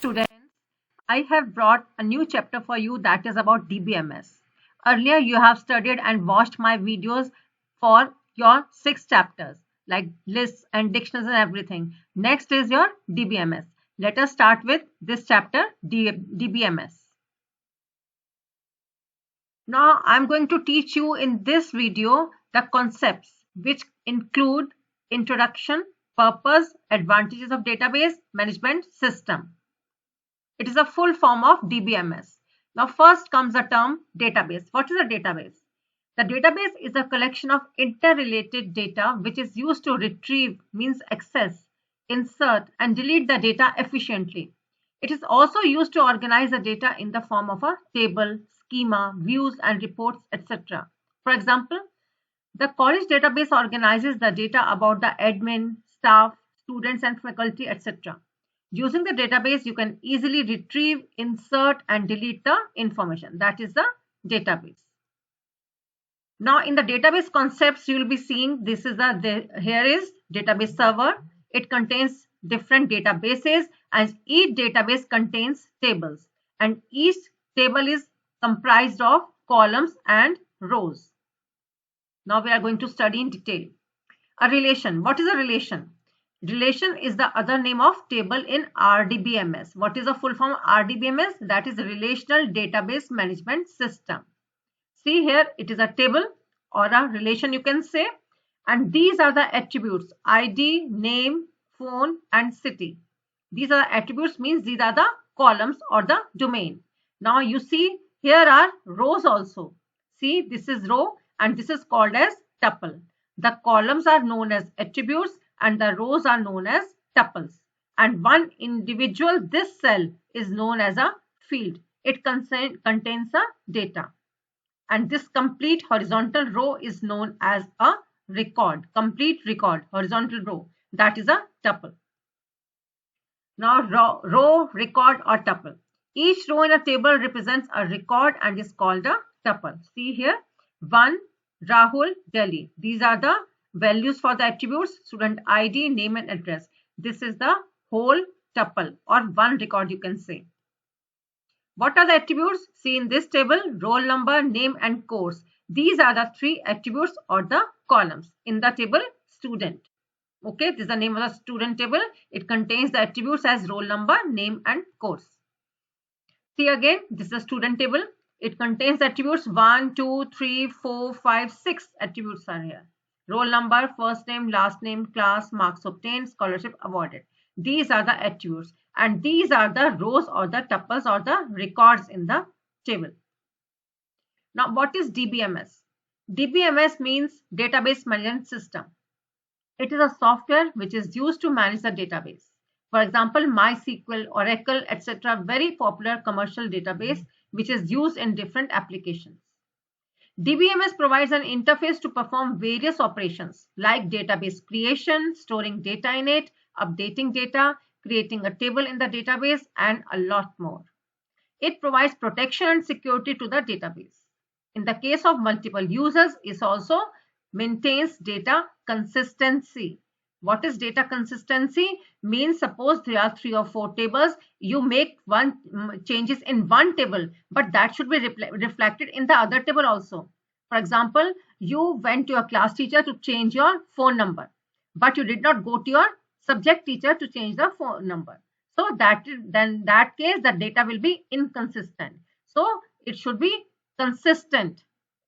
Students, I have brought a new chapter for you that is about DBMS. Earlier, you have studied and watched my videos for your 6 chapters like lists and dictionaries and everything. Next is your DBMS. Let us start with this chapter, DBMS. Now, I'm going to teach you in this video the concepts which include introduction, purpose, advantages of database management system. It is a full form of DBMS. Now, first comes the term database. What is a database? The database is a collection of interrelated data which is used to retrieve, means access, insert, and delete the data efficiently. It is also used to organize the data in the form of a table, schema, views, and reports, etc. For example, the college database organizes the data about the admin, staff, students, and faculty, etc. Using the database, you can easily retrieve, insert, and delete the information. That is the database. Now, in the database concepts, you will be seeing this is here is database server. It contains different databases, and each database contains tables, and each table is comprised of columns and rows. Now we are going to study in detail. A relation. What is a relation? Relation is the other name of table in RDBMS. What is the full form of RDBMS? That is Relational Database Management System. See here, it is a table or a relation you can say. And these are the attributes: ID, name, phone, and city. These are the attributes, means these are the columns or the domain. Now you see here are rows also. See, this is row and this is called as tuple. The columns are known as attributes and the rows are known as tuples. And one individual, this cell, is known as a field. It contains a data. And this complete horizontal row is known as a record. Complete record, horizontal row. That is a tuple. Now row, record, or tuple. Each row in a table represents a record and is called a tuple. See here, 1, Rahul, Delhi. These are the values for the attributes: student ID, name, and address. This is the whole tuple or one record you can say. What are the attributes? See in this table, roll number, name, and course. These are the 3 attributes or the columns in the table student. Okay, this is the name of the student table. It contains the attributes as roll number, name, and course. See again, this is the student table. It contains attributes 1, 2, 3, 4, 5, 6 attributes are here. Roll number, first name, last name, class, marks obtained, scholarship awarded. These are the attributes and these are the rows or the tuples or the records in the table. Now, what is DBMS? DBMS means Database Management System. It is a software which is used to manage the database. For example, MySQL, Oracle, etc. Very popular commercial database which is used in different applications. DBMS provides an interface to perform various operations like database creation, storing data in it, updating data, creating a table in the database, and a lot more. It provides protection and security to the database. In the case of multiple users, it also maintains data consistency. What is data consistency? Means suppose there are 3 or 4 tables, you make changes in one table, but that should be reflected in the other table also. For example, you went to your class teacher to change your phone number, but you did not go to your subject teacher to change the phone number. So then that case the data will be inconsistent. So it should be consistent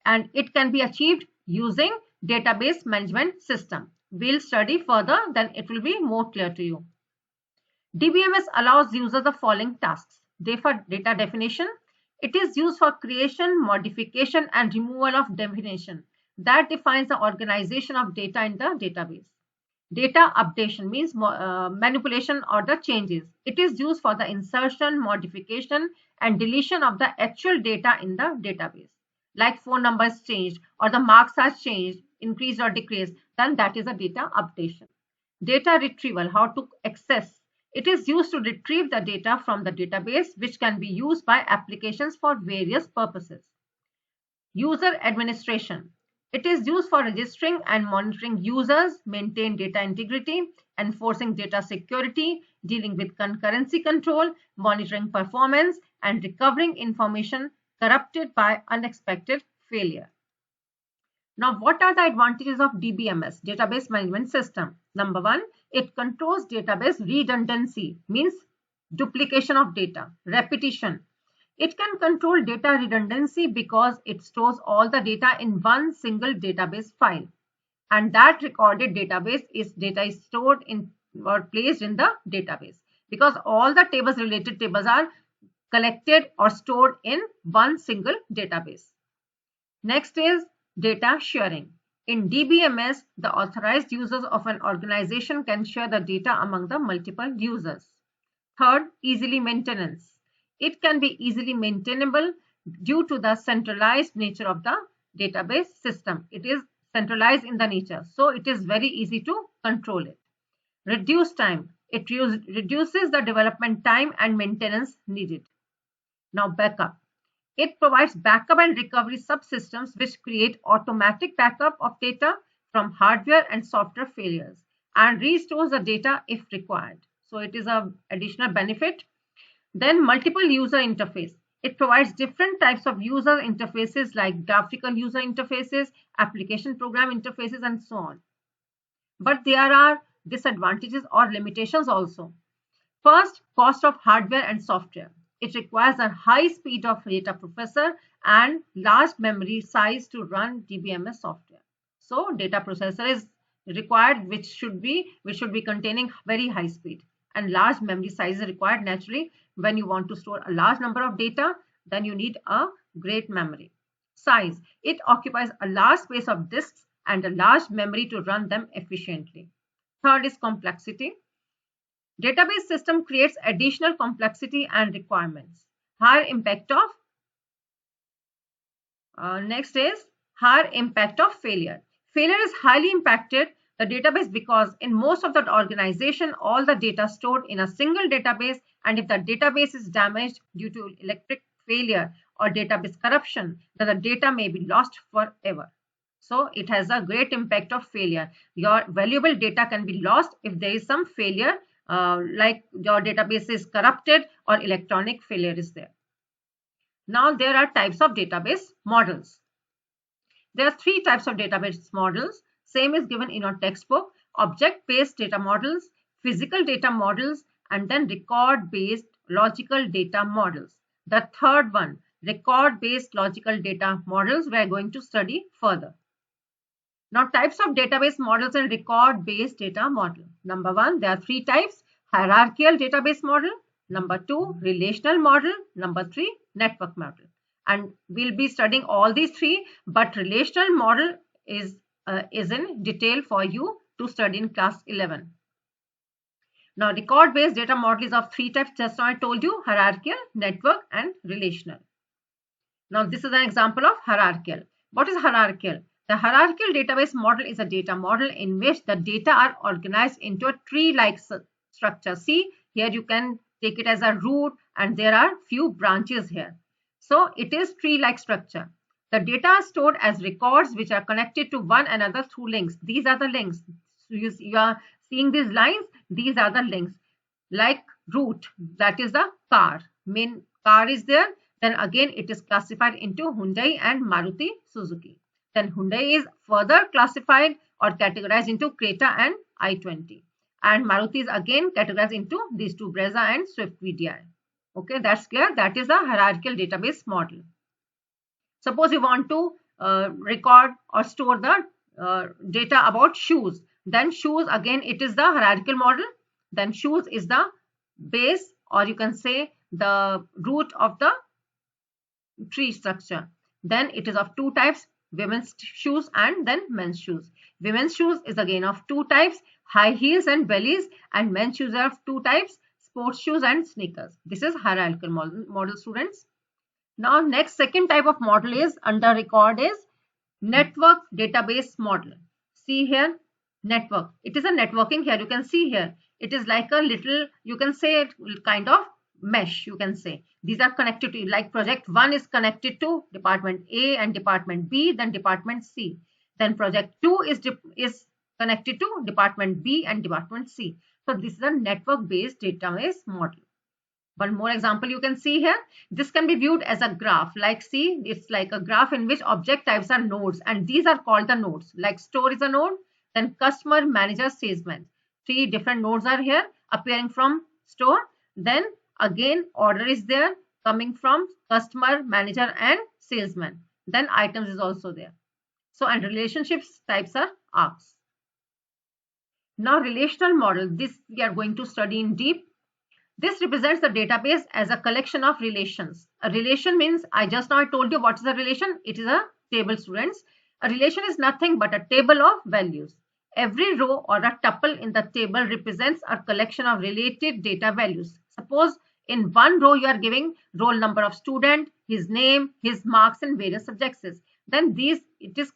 and it can be achieved using database management system. We'll study further, then it will be more clear to you. DBMS allows users the following tasks. For data definition, it is used for creation, modification, and removal of definition. That defines the organization of data in the database. Data updation means manipulation or the changes. It is used for the insertion, modification, and deletion of the actual data in the database. Like phone numbers changed or the marks are changed, increased or decreased, then that is a data updation. Data retrieval, how to access. It is used to retrieve the data from the database, which can be used by applications for various purposes. User administration. It is used for registering and monitoring users, maintain data integrity, enforcing data security, dealing with concurrency control, monitoring performance, and recovering information corrupted by unexpected failure. Now, what are the advantages of DBMS, Database Management System? Number one, it controls database redundancy, means duplication of data, repetition. It can control data redundancy because it stores all the data in one single database file. And that recorded data is stored in or placed in the database, because all the related tables are collected or stored in one single database. Next is data sharing. In DBMS, the authorized users of an organization can share the data among the multiple users. Third, easily maintenance. It can be easily maintainable due to the centralized nature of the database system. It is centralized in the nature, so it is very easy to control it. Reduce time. It reduces the development time and maintenance needed. Now, backup. It provides backup and recovery subsystems which create automatic backup of data from hardware and software failures and restores the data if required. So it is an additional benefit. Then multiple user interface. It provides different types of user interfaces like graphical user interfaces, application program interfaces, and so on. But there are disadvantages or limitations also. First, cost of hardware and software. It requires a high speed of data processor and large memory size to run DBMS software. So data processor is required, which should be containing very high speed, and large memory size is required naturally. When you want to store a large number of data, then you need a great memory size. It occupies a large space of disks and a large memory to run them efficiently. Third is complexity. Database system creates additional complexity and requirements. Higher impact of next is higher impact of failure. Failure is highly impacted the database because in most of the organization, all the data stored in a single database, and if the database is damaged due to electric failure or database corruption, then the data may be lost forever. So it has a great impact of failure. Your valuable data can be lost if there is some failure, like your database is corrupted or electronic failure is there. Now there are types of database models. There are three types of database models. Same is given in your textbook: object-based data models, physical data models, and then record-based logical data models. The third one, record-based logical data models, we are going to study further. Now, types of database models and record-based data model. Number one, there are three types: hierarchical database model. Number two, relational model. Number three, network model. And we'll be studying all these three, but relational model is in detail for you to study in class 11. Now, record-based data model is of three types. Just now I told you: hierarchical, network, and relational. Now, this is an example of hierarchical. What is hierarchical? The hierarchical database model is a data model in which the data are organized into a tree-like structure. See, here you can take it as a root, and there are few branches here. So it is tree-like structure. The data are stored as records which are connected to one another through links. These are the links. So you are seeing these lines. These are the links. Like root, that is the car. Main car is there. Then again it is classified into Hyundai and Maruti Suzuki. Then Hyundai is further classified or categorized into Creta and i20. And Maruti is again categorized into these two, Brezza and Swift VDI. Okay, that's clear. That is a hierarchical database model. Suppose you want to record or store the data about shoes. Then shoes, again, it is the hierarchical model. Then shoes is the base, or you can say the root of the tree structure. Then it is of two types: women's shoes and then men's shoes. Women's shoes is again of two types: high heels and bellies, and men's shoes are of two types: sports shoes and sneakers. This is hierarchical model, students. Now, next, second type of model is under record is network database model. See here, network. It is a networking here. You can see here. It is like a little, you can say, kind of mesh, you can say. These are connected to, like project 1 is connected to department A and department B, then department C. Then project 2 is connected to department B and department C. So this is a network based database model. One more example you can see here. This can be viewed as a graph. Like see, it's like a graph in which object types are nodes, and these are called the nodes. Like store is a node, then customer, manager, salesman. 3 different nodes are here appearing from store. Then again order is there coming from customer, manager and salesman. Then items is also there. So and relationships types are arcs. Now relational model, this we are going to study in deep. This represents the database as a collection of relations. A relation means, I just now I told you what is a relation. It is a table, students. A relation is nothing but a table of values. Every row or a tuple in the table represents a collection of related data values. Suppose in one row you are giving roll number of student, his name, his marks and various subjects. Then it is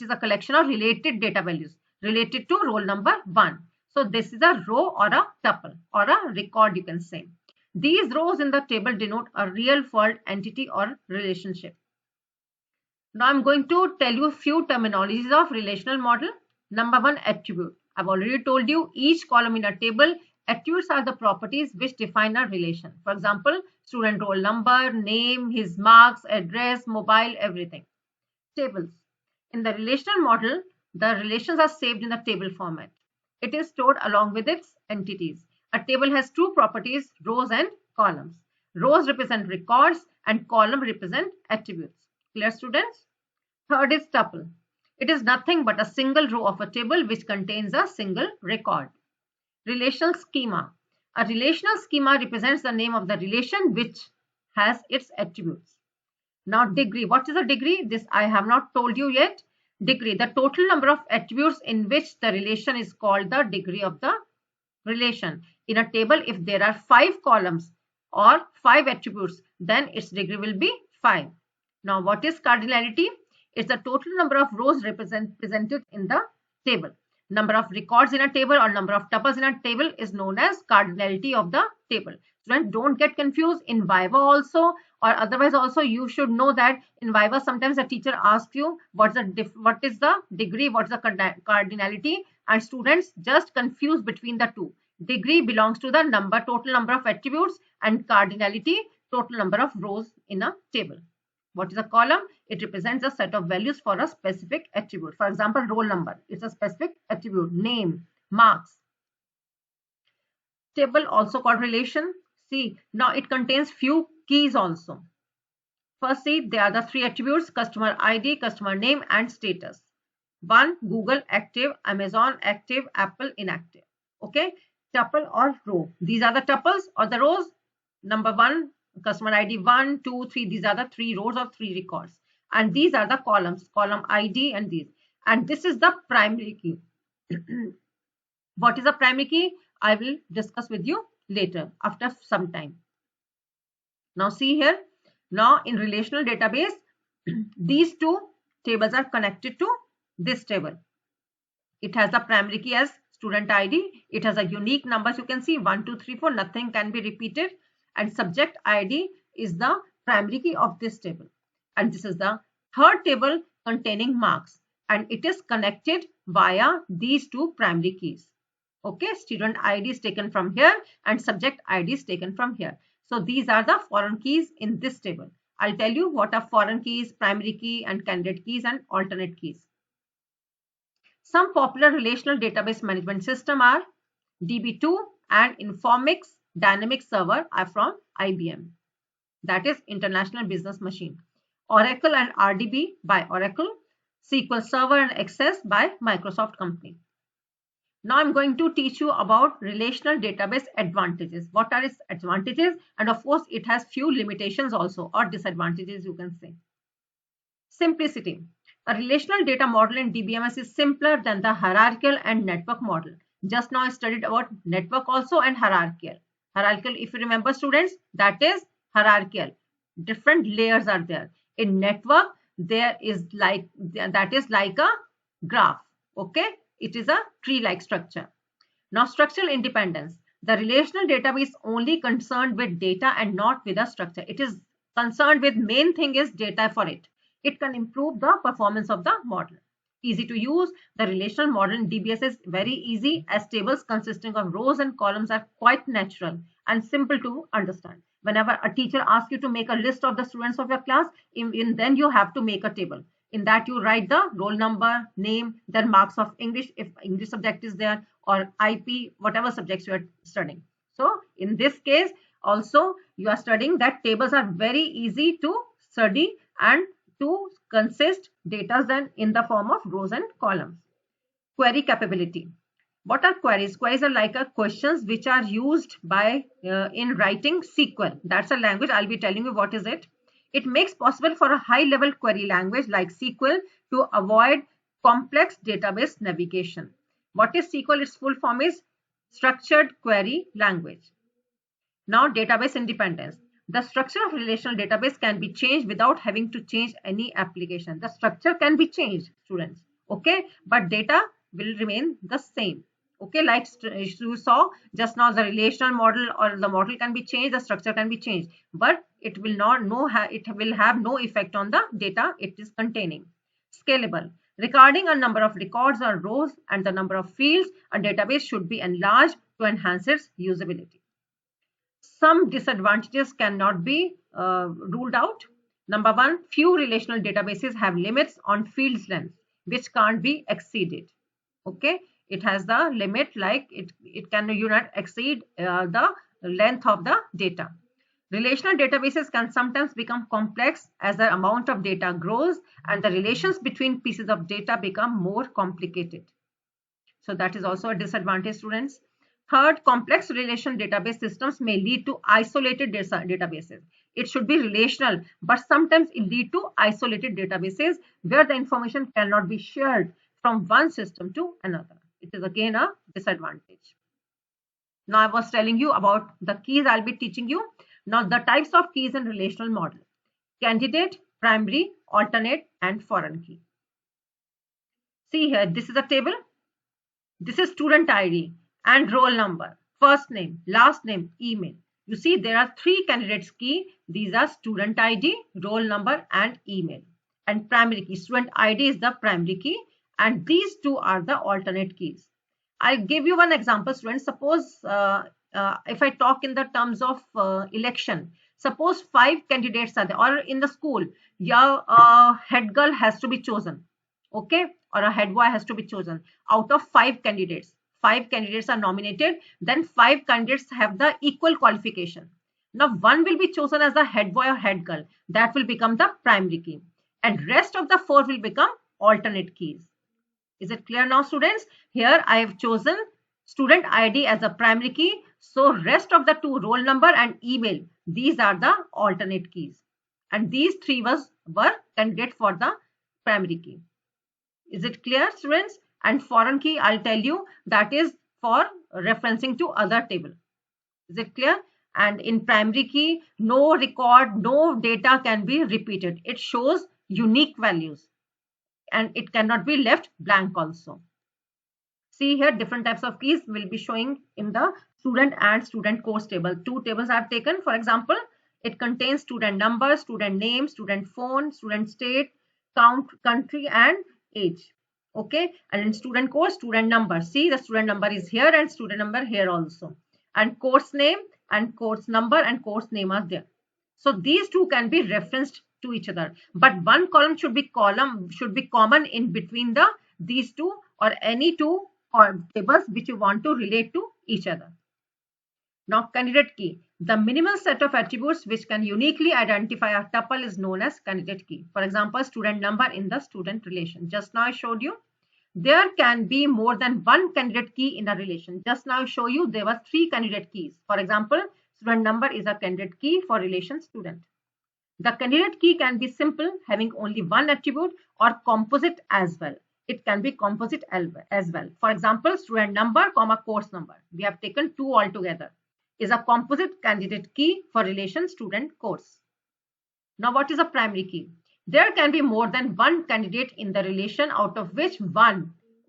a collection of related data values related to roll number 1. So this is a row or a tuple or a record, you can say. These rows in the table denote a real world entity or relationship. Now I'm going to tell you a few terminologies of relational model. Number 1, attribute. I've already told you each column in a table, attributes are the properties which define a relation. For example, student roll number, name, his marks, address, mobile, everything. Tables. In the relational model, the relations are saved in the table format. It is stored along with its entities. A table has 2 properties, rows and columns. Rows represent records and columns represent attributes. Clear, students? Third is tuple. It is nothing but a single row of a table which contains a single record. Relational schema. A relational schema represents the name of the relation which has its attributes. Now degree. What is a degree? This I have not told you yet. Degree, the total number of attributes in which the relation is called the degree of the relation. In a table, if there are 5 columns or 5 attributes, then its degree will be 5. Now, what is cardinality? It's the total number of rows presented in the table. Number of records in a table or number of tuples in a table is known as cardinality of the table. Students, don't get confused. In Viva also or otherwise also you should know that in Viva sometimes the teacher asks you what is the degree, what is the cardinality, and students just confuse between the two. Degree belongs to the total number of attributes, and cardinality, total number of rows in a table. What is a column? It represents a set of values for a specific attribute. For example, roll number is a specific attribute. Name, marks. Table also called relation. See, now it contains few keys also. First, see, there are the 3 attributes: customer ID, customer name and status. 1, Google active, Amazon active, Apple inactive. Okay, tuple or row. These are the tuples or the rows. Number 1, customer ID 1, 2, 3. These are the 3 rows or 3 records. And these are the columns, column ID and these. And this is the primary key. What is a primary key? I will discuss with you later after some time. Now see here. Now in relational database, these 2 tables are connected to this table. It has the primary key as student ID. It has a unique numbers. You can see 1, 2, 3, 4. Nothing can be repeated. And subject ID is the primary key of this table. And this is the third table containing marks. And it is connected via these 2 primary keys. Okay, student ID is taken from here and subject ID is taken from here. So these are the foreign keys in this table. I'll tell you what are foreign keys, primary key and candidate keys and alternate keys. Some popular relational database management system are DB2 and Informix Dynamic Server are from IBM. That is International Business Machine. Oracle and RDB by Oracle. SQL Server and Access by Microsoft Company. Now I'm going to teach you about relational database advantages. What are its advantages? And of course, it has few limitations also, or disadvantages you can say. Simplicity. A relational data model in DBMS is simpler than the hierarchical and network model. Just now I studied about network also and hierarchical. Hierarchical, if you remember students, that is hierarchical. Different layers are there. In network, that is like a graph. Okay. It is a tree-like structure. Now, structural independence. The relational database is only concerned with data and not with the structure. It is concerned with main thing is data for it. It can improve the performance of the model. Easy to use. The relational model in DBS is very easy, as tables consisting of rows and columns are quite natural and simple to understand. Whenever a teacher asks you to make a list of the students of your class, then you have to make a table. In that you write the roll number, name, then marks of English if English subject is there, or IP, whatever subjects you are studying. So in this case also you are studying that tables are very easy to study and to consist data then in the form of rows and columns. Query capability. What are queries? Queries are like questions which are used by in writing SQL. That's a language. I'll be telling you what is it. It makes possible for a high level query language like SQL to avoid complex database navigation. What is SQL? Its full form is Structured Query Language. Now, database independence. The structure of relational database can be changed without having to change any application. The structure can be changed, students, okay, but data will remain the same. Okay, like you saw just now, the relational model or the model can be changed, the structure can be changed, but it will have no effect on the data it is containing. Scalable. Regarding a number of records or rows and the number of fields, a database should be enlarged to enhance its usability. Some disadvantages cannot be ruled out. Number one, few relational databases have limits on fields length, which can't be exceeded. Okay, it has the limit, like it can not exceed the length of the data. Relational databases can sometimes become complex as the amount of data grows and the relations between pieces of data become more complicated. So that is also a disadvantage, students. Third, complex relational database systems may lead to isolated databases. It should be relational, but sometimes it leads to isolated databases where the information cannot be shared from one system to another. It is again a disadvantage. Now I was telling you about the keys I'll be teaching you. Now the types of keys in relational model: candidate, primary, alternate, and foreign key. See here, this is a table. This is student ID and roll number, first name, last name, email. You see there are three candidates key. These are student ID, roll number, and email. And primary key. Student ID is the primary key, and these two are the alternate keys. I'll give you one example, students. Suppose if I talk in the terms of election, suppose 5 candidates are there, or in the school, a head girl has to be chosen, okay, or a head boy has to be chosen out of 5 candidates. 5 candidates are nominated, then 5 candidates have the equal qualification. Now one will be chosen as the head boy or head girl. That will become the primary key, and rest of the 4 will become alternate keys. Is it clear now, students? Here I have chosen student ID as a primary key, so rest of the 2, roll number and email, these are the alternate keys, and these 3 were candidate for the primary key. Is it clear, students? And foreign key, I'll tell you, that is for referencing to other table. Is it clear? And in primary key, no record, no data can be repeated. It shows unique values and it cannot be left blank also. See here, different types of keys will be showing in the student and student course table. 2 tables are taken. For example, it contains student number, student name, student phone, student state, country, and age. Okay, and in student course, student number. See, the student number is here and student number here also. And course name and course number and course name are there. So these 2 can be referenced to each other, but one column should be common in between these 2 or any 2 tables which you want to relate to each other. Now candidate key. The minimal set of attributes which can uniquely identify a tuple is known as candidate key. For example, student number in the student relation. Just now I showed you. There can be more than one candidate key in a relation. Just now I show you there were 3 candidate keys. For example, student number is a candidate key for relation student. The candidate key can be simple, having only one attribute, or composite as well. It can be composite as well. For example, student number, course number. We have taken 2 altogether. Is a composite candidate key for relation student course. Now what is a primary key? There can be more than one candidate in the relation, out of which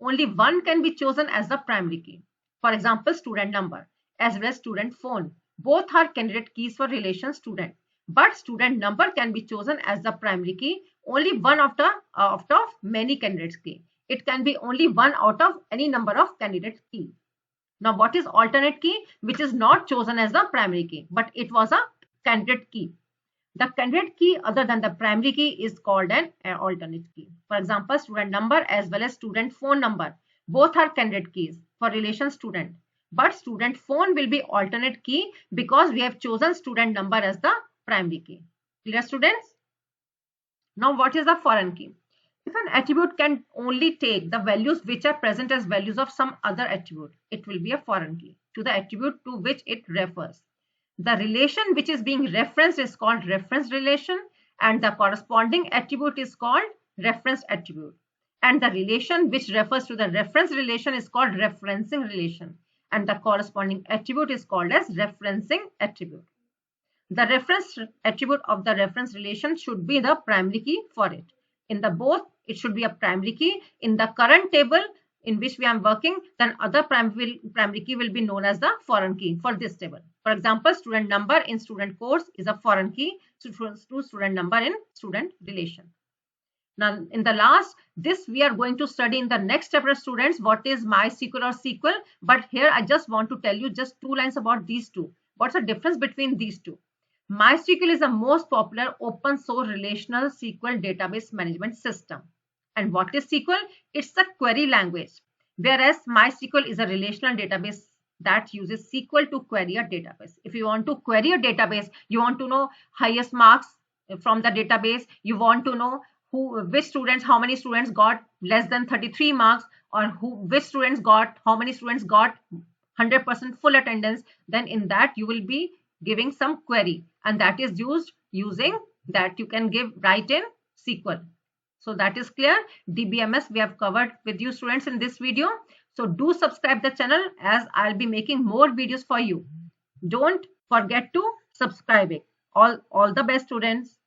only one can be chosen as the primary key. For example, student number as well as student phone. Both are candidate keys for relation student, but student number can be chosen as the primary key, only one of many candidates key. It can be only one out of any number of candidate key. Now, what is alternate key? Which is not chosen as the primary key, but it was a candidate key. The candidate key other than the primary key is called an alternate key. For example, student number as well as student phone number. Both are candidate keys for relation student. But student phone will be alternate key because we have chosen student number as the primary key. Clear, students? Now, what is a foreign key? If an attribute can only take the values which are present as values of some other attribute, it will be a foreign key to the attribute to which it refers. The relation which is being referenced is called reference relation, and the corresponding attribute is called referenced attribute. And the relation which refers to the reference relation is called referencing relation, and the corresponding attribute is called as referencing attribute. The reference attribute of the reference relation should be the primary key for it. In the both, it should be a primary key. In the current table in which we are working, then other primary key will be known as the foreign key for this table. For example, student number in student course is a foreign key to student number in student relation. Now, in the last, we are going to study in the next chapter, students, what is MySQL or SQL. But here I just want to tell you just 2 lines about these two. What's the difference between these two? MySQL is the most popular open source relational SQL database management system. And what is SQL? It's a query language, whereas MySQL is a relational database that uses SQL to query a database. If you want to query a database, you want to know highest marks from the database, you want to know how many students got less than 33 marks, or how many students got 100% full attendance, then in that you will be giving some query, and that is using that you can write in SQL. So that is clear. DBMS we have covered with you, students, in this video. So do subscribe the channel, as I'll be making more videos for you. Don't forget to subscribe it. All the best, students.